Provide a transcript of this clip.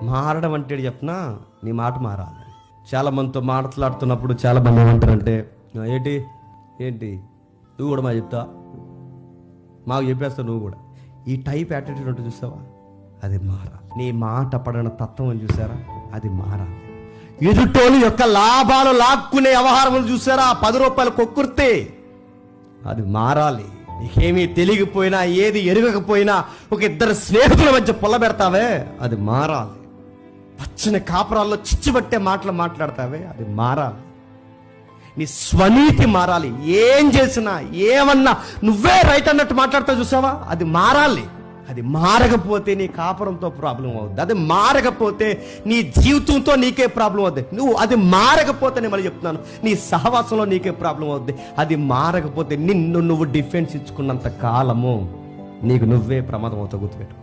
మారడం అంటే చెప్పినా నీ మాట మారాలి. చాలా మందితో మాట్లాడుతున్నప్పుడు చాలా మంది ఏమంటారంటే, ఏంటి ఏంటి నువ్వు కూడా మా చెప్తా, మాకు చెప్పేస్తావు నువ్వు కూడా. ఈ టైప్ యాటిట్యూడ్ ఉంటుంది చూసావా, అది మారాలి. నీ మాట పడిన తత్వం అని చూసారా, అది మారాలి. ఎదుటోని యొక్క లాభాలు లాక్కునే వ్యవహారం చూసారా, 10 రూపాయలు కొక్కుర్తే, అది మారాలి. నీకేమీ తెలియకపోయినా, ఏది ఎరగకపోయినా ఒక 2 స్నేహితుల మధ్య పొల్ల పెడతావే, అది మారాలి. పచ్చని కాపురాల్లో చిచ్చుబట్టే మాటలు మాట్లాడతావే, అది మారాలి. నీ స్వనీతి మారాలి. ఏం చేసినా ఏమన్నా నువ్వే రైట్ అన్నట్టు మాట్లాడతావు చూసావా, అది మారాలి. అది మారకపోతే నీ కాపురంతో ప్రాబ్లం అవుద్ది. అది మారకపోతే నీ జీవితంతో నీకే ప్రాబ్లం అవుద్ది. అది మారకపోతే నేను మళ్ళీ చెప్తున్నాను, నీ సహవాసంలో నీకే ప్రాబ్లం అవుద్ది. అది మారకపోతే నిన్ను నువ్వు డిఫెన్స్ ఇచ్చుకున్నంత కాలము నీకు నువ్వే ప్రమాదం అవుతావు, గుర్తుపెట్టుకో.